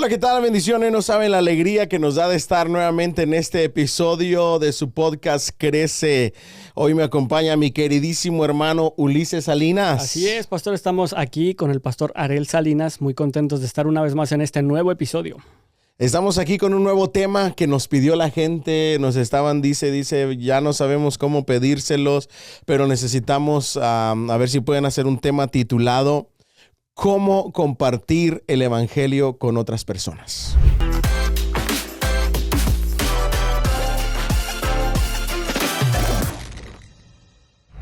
Hola, ¿qué tal? Bendiciones. No saben la alegría que nos da de estar nuevamente en este episodio de su podcast Crece. Hoy me acompaña mi queridísimo hermano Ulises Salinas. Así es, pastor. Estamos aquí con el pastor Ariel Salinas, muy contentos de estar una vez más en este nuevo episodio. Estamos aquí con un nuevo tema que nos pidió la gente. Nos estaban, dice, ya no sabemos cómo pedírselos, pero necesitamos a ver si pueden hacer un tema titulado ¿Cómo compartir el evangelio con otras personas?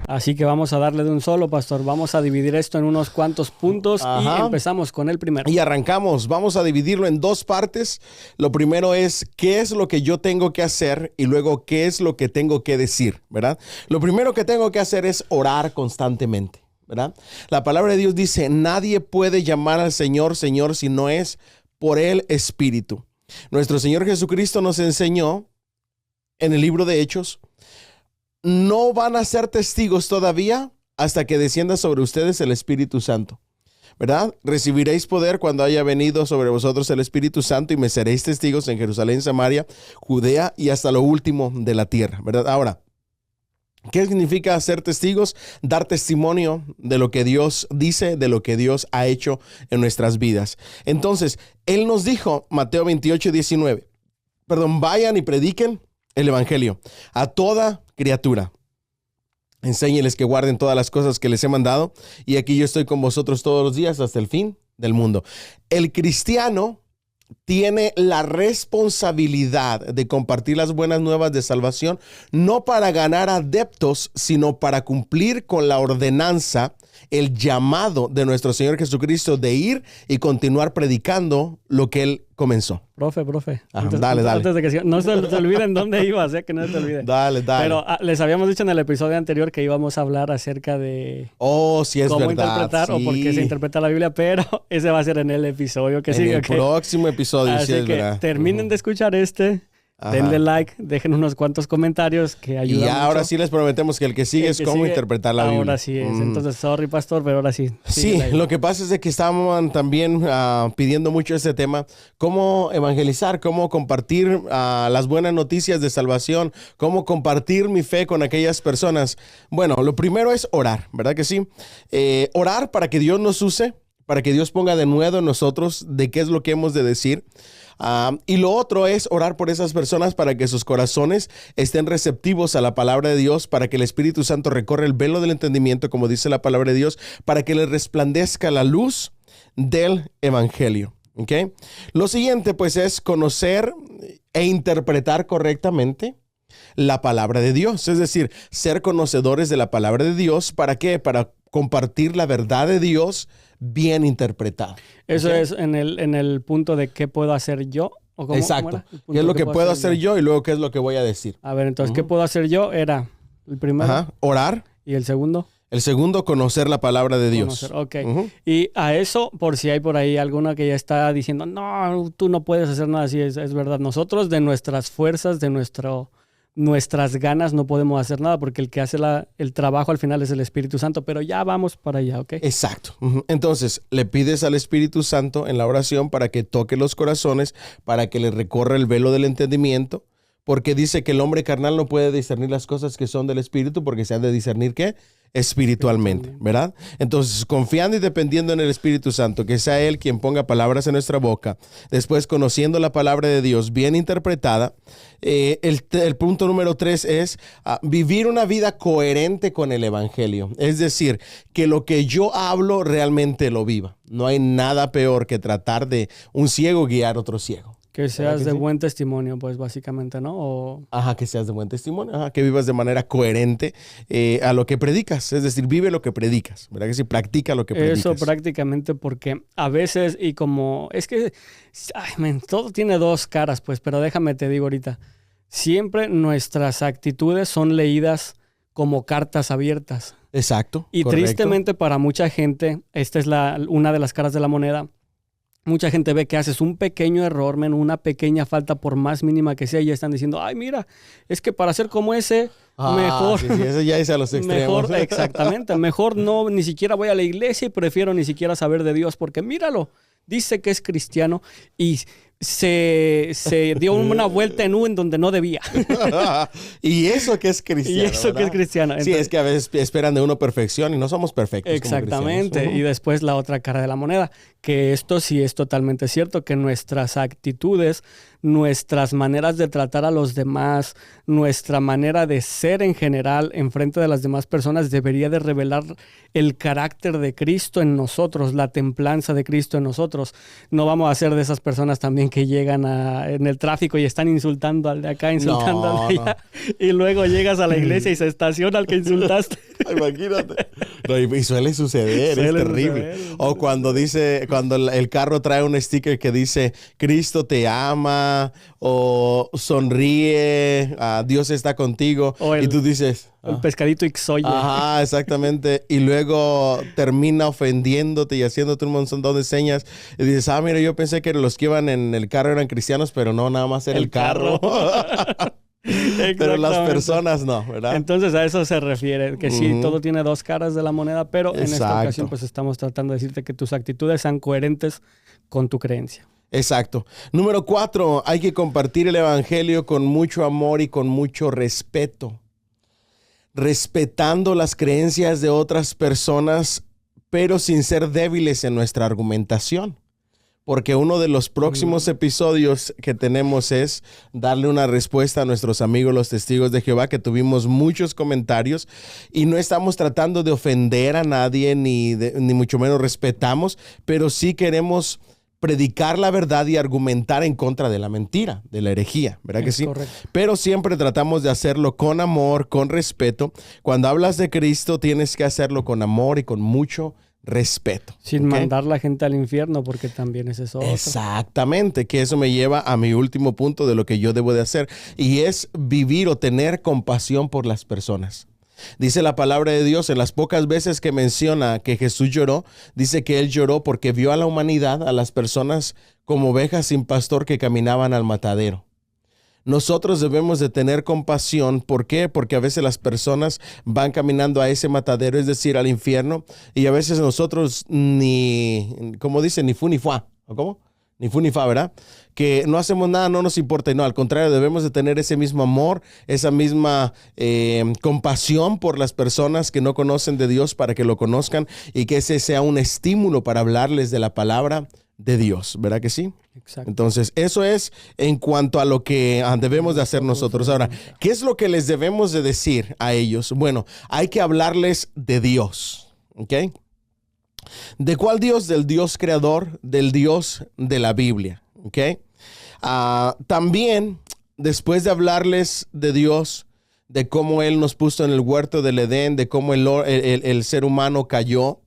Así que vamos a darle de un solo, pastor. Vamos a dividir esto en unos cuantos puntos y empezamos con el primero. Y arrancamos. Vamos a dividirlo en dos partes. Lo primero es qué es lo que yo tengo que hacer y luego qué es lo que tengo que decir, ¿verdad? Lo primero que tengo que hacer es orar constantemente, ¿verdad? La palabra de Dios dice, nadie puede llamar al Señor, Señor, si no es por el Espíritu. Nuestro Señor Jesucristo nos enseñó en el libro de Hechos, no van a ser testigos todavía hasta que descienda sobre ustedes el Espíritu Santo, ¿verdad? Recibiréis poder cuando haya venido sobre vosotros el Espíritu Santo y me seréis testigos en Jerusalén, Samaria, Judea y hasta lo último de la tierra, ¿verdad? Ahora, ¿qué significa ser testigos? Dar testimonio de lo que Dios dice, de lo que Dios ha hecho en nuestras vidas. Entonces, Él nos dijo, Mateo 28:19, vayan y prediquen el evangelio a toda criatura. Enséñeles que guarden todas las cosas que les he mandado y aquí yo estoy con vosotros todos los días hasta el fin del mundo. El cristiano tiene la responsabilidad de compartir las buenas nuevas de salvación, no para ganar adeptos, sino para cumplir con la ordenanza, el llamado de nuestro Señor Jesucristo de ir y continuar predicando lo que Él comenzó. Profe. Dale. Antes de que no se olviden dónde ibas, que no se te olvide. Dale. Pero les habíamos dicho en el episodio anterior que íbamos a hablar acerca de sí es cómo verdad, interpretar sí. o por qué se interpreta la Biblia, pero ese va a ser en el episodio que sigue. En el próximo episodio, así sí es que verdad. terminen de escuchar denle like, dejen unos cuantos comentarios que ayudan. Y ahora mucho. sí les prometemos que el que sigue es cómo interpretar la Biblia. Ahora sí es. Entonces, sorry, pastor, pero ahora sí. Sí, lo que pasa es de que estaban también pidiendo mucho este tema, cómo evangelizar, cómo compartir las buenas noticias de salvación, cómo compartir mi fe con aquellas personas. Bueno, lo primero es orar, ¿verdad que sí? Orar para que Dios nos use, para que Dios ponga de nuevo en nosotros de qué es lo que hemos de decir. Y lo otro es orar por esas personas para que sus corazones estén receptivos a la palabra de Dios, para que el Espíritu Santo recorra el velo del entendimiento, como dice la palabra de Dios, para que les resplandezca la luz del evangelio. ¿Okay? Lo siguiente, pues, es conocer e interpretar correctamente la palabra de Dios. Es decir, ser conocedores de la palabra de Dios. ¿Para qué? Para compartir la verdad de Dios bien interpretada. Eso ¿Okay? es en el punto de qué puedo hacer yo. ¿O cómo, exacto. ¿Qué es lo que puedo hacer yo y luego qué es lo que voy a decir? A ver, entonces, ¿qué puedo hacer yo? Era el primero. Orar. ¿Y el segundo? El segundo, conocer la palabra de Dios. Ok. Y a eso, por si hay por ahí alguna que ya está diciendo, no, tú no puedes hacer nada así, es verdad. Nosotros de nuestras fuerzas, de nuestras ganas no podemos hacer nada porque el que hace el trabajo al final es el Espíritu Santo, pero ya vamos para allá, ¿ok? Exacto. Entonces, le pides al Espíritu Santo en la oración para que toque los corazones, para que le recorra el velo del entendimiento, porque dice que el hombre carnal no puede discernir las cosas que son del Espíritu porque se han de discernir, ¿qué? Espiritualmente, ¿verdad? Entonces, confiando y dependiendo en el Espíritu Santo, que sea Él quien ponga palabras en nuestra boca, después conociendo la palabra de Dios bien interpretada, el punto número 3 es vivir una vida coherente con el Evangelio. Es decir, que lo que yo hablo realmente lo viva. No hay nada peor que tratar de un ciego guiar a otro ciego. Que seas de buen testimonio, pues básicamente, ¿no? Que seas de buen testimonio, que vivas de manera coherente a lo que predicas, es decir, vive lo que predicas, ¿verdad? Que sí, practica lo que predicas. Eso prácticamente porque a veces, y como, es que, todo tiene dos caras, pues, pero déjame te digo ahorita, siempre nuestras actitudes son leídas como cartas abiertas. Exacto. Y correcto. Tristemente para mucha gente, esta es una de las caras de la moneda. Mucha gente ve que haces un pequeño error, una pequeña falta, por más mínima que sea, y ya están diciendo, ay, mira, es que para ser como ese, mejor. Sí, eso ya es a los extremos. Exactamente. Mejor no, ni siquiera voy a la iglesia y prefiero ni siquiera saber de Dios, porque míralo, dice que es cristiano y se dio una vuelta en U en donde no debía. Y eso que es cristiano. Y eso ¿verdad? que es cristiano. Sí, es que a veces esperan de uno perfección y no somos perfectos. Exactamente. Como Y después la otra cara de la moneda, que esto sí es totalmente cierto, que nuestras actitudes, nuestras maneras de tratar a los demás, nuestra manera de ser en general en frente de las demás personas debería de revelar el carácter de Cristo en nosotros, la templanza de Cristo en nosotros. No vamos a ser de esas personas también que llegan en el tráfico y están insultando al de acá, insultando al de allá, y luego llegas a la iglesia y se estaciona al que insultaste. Imagínate. No, y suele suceder, es terrible. O cuando el carro trae un sticker que dice Cristo te ama, o sonríe, Dios está contigo, y tú dices el pescadito Ixoye. Ajá, exactamente. Y luego termina ofendiéndote y haciéndote un montón de señas. Y dices, mira, yo pensé que los que iban en el carro eran cristianos, pero no, nada más era el carro. Pero las personas no, ¿verdad? Entonces a eso se refiere, que sí, todo tiene dos caras de la moneda, pero en esta ocasión pues estamos tratando de decirte que tus actitudes sean coherentes con tu creencia. Exacto. Número 4, hay que compartir el evangelio con mucho amor y con mucho respeto. Respetando las creencias de otras personas, pero sin ser débiles en nuestra argumentación. Porque uno de los próximos episodios que tenemos es darle una respuesta a nuestros amigos los testigos de Jehová, que tuvimos muchos comentarios y no estamos tratando de ofender a nadie ni mucho menos respetamos, pero sí queremos predicar la verdad y argumentar en contra de la mentira, de la herejía, ¿verdad que sí? Correcto. Pero siempre tratamos de hacerlo con amor, con respeto. Cuando hablas de Cristo tienes que hacerlo con amor y con mucho respeto. Sin mandar la gente al infierno, porque también es eso. Exactamente, que eso me lleva a mi último punto de lo que yo debo de hacer, y es vivir o tener compasión por las personas. Dice la palabra de Dios, en las pocas veces que menciona que Jesús lloró, dice que él lloró porque vio a la humanidad, a las personas como ovejas sin pastor que caminaban al matadero. Nosotros debemos de tener compasión. ¿Por qué? Porque a veces las personas van caminando a ese matadero, es decir, al infierno, y a veces nosotros como dicen, ni fu ni fa. ¿O cómo? Ni fu ni fa, ¿verdad? Que no hacemos nada, no nos importa. Y no, al contrario, debemos de tener ese mismo amor, esa misma compasión por las personas que no conocen de Dios para que lo conozcan y que ese sea un estímulo para hablarles de la palabra de Dios, ¿verdad que sí? Exacto. Entonces, eso es en cuanto a lo que debemos de hacer nosotros. Ahora, ¿qué es lo que les debemos de decir a ellos? Bueno, hay que hablarles de Dios, ¿ok? ¿De cuál Dios? Del Dios creador, del Dios de la Biblia, ¿ok? También, después de hablarles de Dios, de cómo Él nos puso en el huerto del Edén, de cómo el ser humano cayó,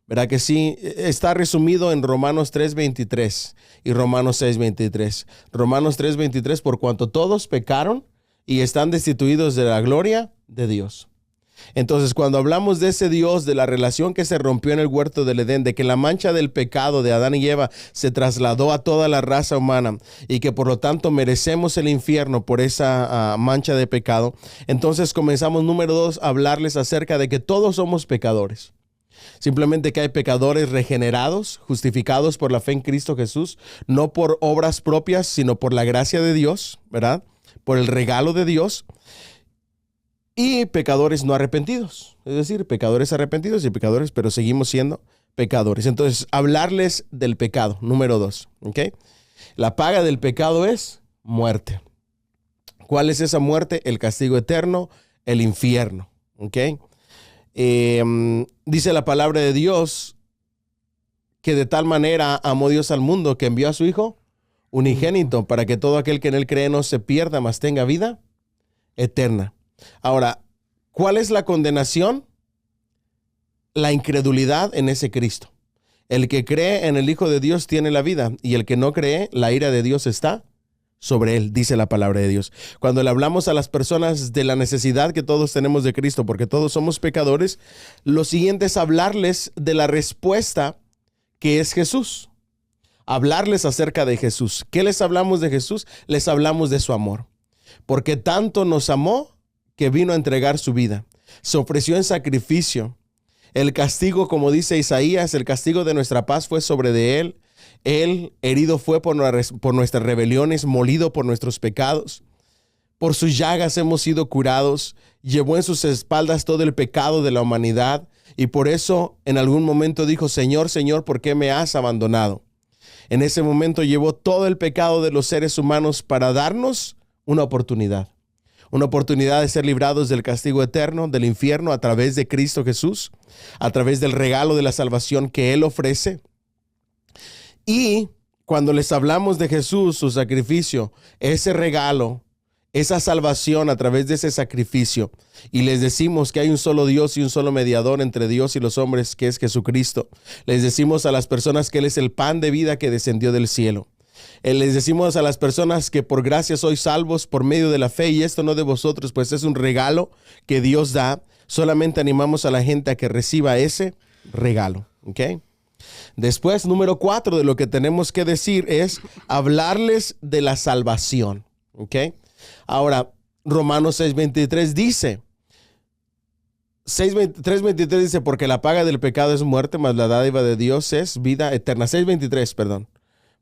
¿verdad que sí? Está resumido en Romanos 3:23 y Romanos 6:23. Romanos 3:23, por cuanto todos pecaron y están destituidos de la gloria de Dios. Entonces, cuando hablamos de ese Dios, de la relación que se rompió en el huerto del Edén, de que la mancha del pecado de Adán y Eva se trasladó a toda la raza humana y que por lo tanto merecemos el infierno por esa mancha de pecado, entonces comenzamos, número 2, a hablarles acerca de que todos somos pecadores. Simplemente que hay pecadores regenerados, justificados por la fe en Cristo Jesús, no por obras propias, sino por la gracia de Dios, ¿verdad? Por el regalo de Dios. Y pecadores no arrepentidos, es decir, pecadores arrepentidos y pecadores, pero seguimos siendo pecadores. Entonces, hablarles del pecado, número 2, ¿ok? La paga del pecado es muerte. ¿Cuál es esa muerte? El castigo eterno, el infierno, ¿ok? Dice la palabra de Dios que de tal manera amó Dios al mundo que envió a su Hijo unigénito para que todo aquel que en él cree no se pierda, mas tenga vida eterna. Ahora, ¿cuál es la condenación? La incredulidad en ese Cristo. El que cree en el Hijo de Dios tiene la vida, y el que no cree, la ira de Dios está sobre él, dice la palabra de Dios. Cuando le hablamos a las personas de la necesidad que todos tenemos de Cristo, porque todos somos pecadores, lo siguiente es hablarles de la respuesta que es Jesús. Hablarles acerca de Jesús. ¿Qué les hablamos de Jesús? Les hablamos de su amor. Porque tanto nos amó que vino a entregar su vida. Se ofreció en sacrificio. El castigo, como dice Isaías, el castigo de nuestra paz fue sobre de él. Él herido fue por nuestras rebeliones, molido por nuestros pecados. Por sus llagas hemos sido curados. Llevó en sus espaldas todo el pecado de la humanidad. Y por eso en algún momento dijo, Señor, Señor, ¿por qué me has abandonado? En ese momento llevó todo el pecado de los seres humanos para darnos una oportunidad. Una oportunidad de ser librados del castigo eterno, del infierno, a través de Cristo Jesús, a través del regalo de la salvación que Él ofrece. Y cuando les hablamos de Jesús, su sacrificio, ese regalo, esa salvación a través de ese sacrificio, y les decimos que hay un solo Dios y un solo mediador entre Dios y los hombres, que es Jesucristo. Les decimos a las personas que Él es el pan de vida que descendió del cielo. Les decimos a las personas que por gracia sois salvos por medio de la fe, y esto no de vosotros, pues es un regalo que Dios da. Solamente animamos a la gente a que reciba ese regalo. ¿Ok? Después, número 4 de lo que tenemos que decir es hablarles de la salvación. ¿Ok? Ahora, Romanos 6:23 dice, 3:23 dice, porque la paga del pecado es muerte, mas la dádiva de Dios es vida eterna. 6:23, perdón.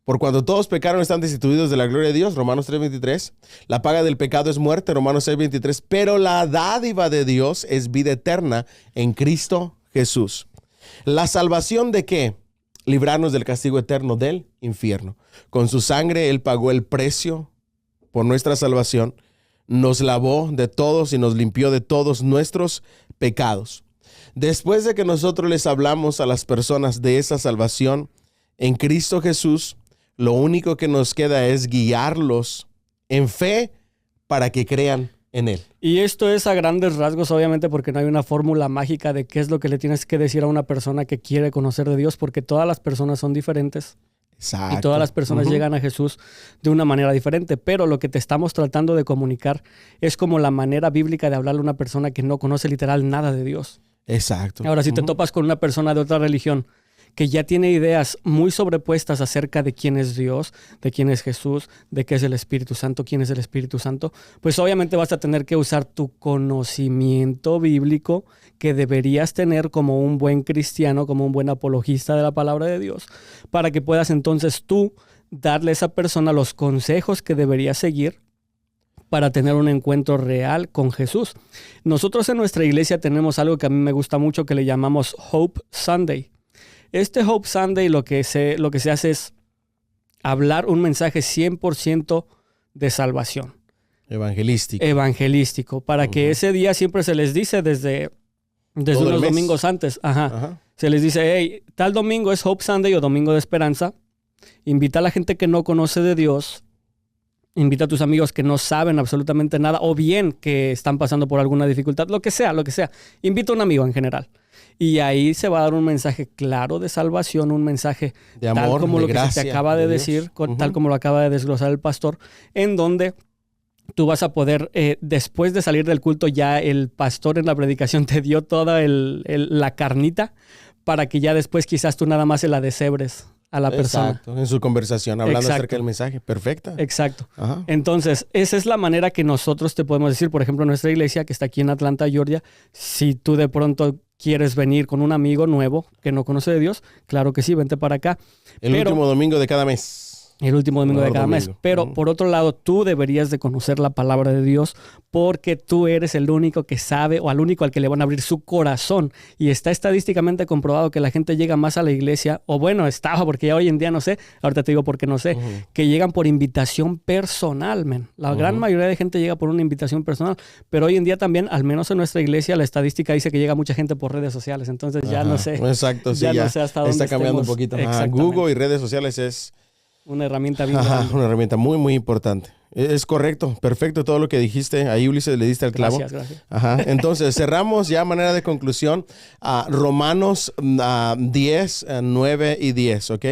Por cuando todos pecaron están destituidos de la gloria de Dios, Romanos 3:23. La paga del pecado es muerte, Romanos 6:23. Pero la dádiva de Dios es vida eterna en Cristo Jesús. ¿La salvación de qué? Librarnos del castigo eterno del infierno. Con su sangre Él pagó el precio por nuestra salvación. Nos lavó de todos y nos limpió de todos nuestros pecados. Después de que nosotros les hablamos a las personas de esa salvación en Cristo Jesús, lo único que nos queda es guiarlos en fe para que crean en Él. Y esto es a grandes rasgos, obviamente, porque no hay una fórmula mágica de qué es lo que le tienes que decir a una persona que quiere conocer de Dios, porque todas las personas son diferentes. Exacto. Y todas las personas llegan a Jesús de una manera diferente, pero lo que te estamos tratando de comunicar es como la manera bíblica de hablarle a una persona que no conoce literal nada de Dios. Exacto. Ahora, si te topas con una persona de otra religión que ya tiene ideas muy sobrepuestas acerca de quién es Dios, de quién es Jesús, de qué es el Espíritu Santo, quién es el Espíritu Santo, pues obviamente vas a tener que usar tu conocimiento bíblico que deberías tener como un buen cristiano, como un buen apologista de la palabra de Dios, para que puedas entonces tú darle a esa persona los consejos que debería seguir para tener un encuentro real con Jesús. Nosotros en nuestra iglesia tenemos algo que a mí me gusta mucho que le llamamos Hope Sunday. Este Hope Sunday lo que se hace es hablar un mensaje 100% de salvación. Evangelístico. Para que ese día siempre se les dice desde unos domingos antes. Se les dice, hey, tal domingo es Hope Sunday o Domingo de Esperanza. Invita a la gente que no conoce de Dios. Invita a tus amigos que no saben absolutamente nada o bien que están pasando por alguna dificultad, lo que sea. Invita a un amigo en general. Y ahí se va a dar un mensaje claro de salvación, un mensaje de amor, tal como de lo que gracia, se te acaba de decir, tal como lo acaba de desglosar el pastor, en donde tú vas a poder, después de salir del culto, ya el pastor en la predicación te dio toda la carnita para que ya después quizás tú nada más se la deshebres a la persona. Exacto, en su conversación, hablando acerca del mensaje. Perfecta. Exacto. Entonces, esa es la manera que nosotros te podemos decir, por ejemplo, nuestra iglesia que está aquí en Atlanta, Georgia, si tú de pronto quieres venir con un amigo nuevo que no conoce de Dios, claro que sí, vente para acá. El último domingo de cada mes. El último domingo de cada mes. Pero por otro lado, tú deberías de conocer la palabra de Dios porque tú eres el único que sabe o al único al que le van a abrir su corazón. Y está estadísticamente comprobado que la gente llega más a la iglesia, o bueno, estaba porque ya hoy en día no sé, ahorita te digo por qué no sé, que llegan por invitación personal, men. La gran mayoría de gente llega por una invitación personal, pero hoy en día también, al menos en nuestra iglesia, la estadística dice que llega mucha gente por redes sociales. Entonces ya no sé. Exacto, sí, ya no sé hasta dónde está cambiando estemos. un poquito. Google y redes sociales es una herramienta bien grande. Una herramienta muy, muy importante. Es correcto, perfecto todo lo que dijiste. Ahí, Ulises, le diste el clavo. Gracias. Entonces, cerramos ya a manera de conclusión a Romanos 10, 9 y 10, ¿ok?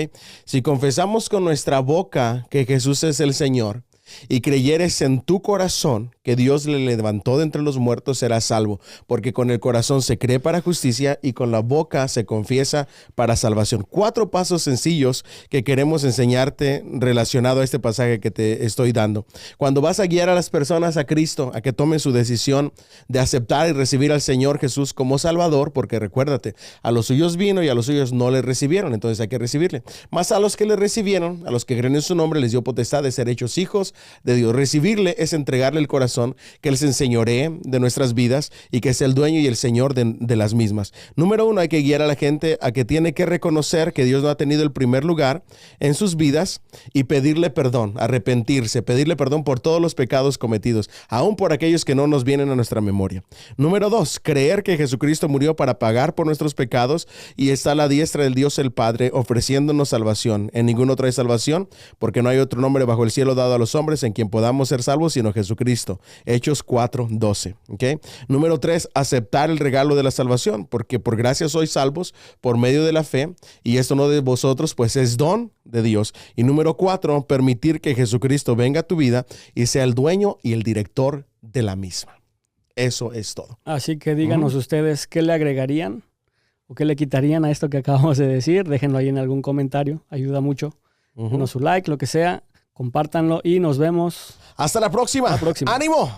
Si confesamos con nuestra boca que Jesús es el Señor y creyeres en tu corazón que Dios le levantó de entre los muertos, será salvo, porque con el corazón se cree para justicia y con la boca se confiesa para salvación. 4 pasos sencillos que queremos enseñarte relacionado a este pasaje que te estoy dando. Cuando vas a guiar a las personas a Cristo, a que tomen su decisión de aceptar y recibir al Señor Jesús como Salvador, porque recuérdate, a los suyos vino y a los suyos no le recibieron, entonces hay que recibirle. Mas a los que le recibieron, a los que creen en su nombre, les dio potestad de ser hechos hijos de Dios. Recibirle es entregarle el corazón, que Él se enseñoree de nuestras vidas y que sea el dueño y el Señor de las mismas. Número 1, hay que guiar a la gente a que tiene que reconocer que Dios no ha tenido el primer lugar en sus vidas y pedirle perdón, arrepentirse, pedirle perdón por todos los pecados cometidos, aún por aquellos que no nos vienen a nuestra memoria. Número 2, creer que Jesucristo murió para pagar por nuestros pecados y está a la diestra del Dios el Padre ofreciéndonos salvación. En ninguna otra hay salvación, porque no hay otro nombre bajo el cielo dado a los hombres en quien podamos ser salvos, sino Jesucristo. Hechos 4:12. ¿Okay? Número 3, aceptar el regalo de la salvación, porque por gracia sois salvos por medio de la fe, y esto no de vosotros, pues es don de Dios. Y número 4, permitir que Jesucristo venga a tu vida y sea el dueño y el director de la misma. Eso es todo. Así que díganos ustedes qué le agregarían o qué le quitarían a esto que acabamos de decir. Déjenlo ahí en algún comentario. Ayuda mucho. Denos su like, lo que sea. Compártanlo y nos vemos. Hasta la próxima. Hasta la próxima. ¡Ánimo!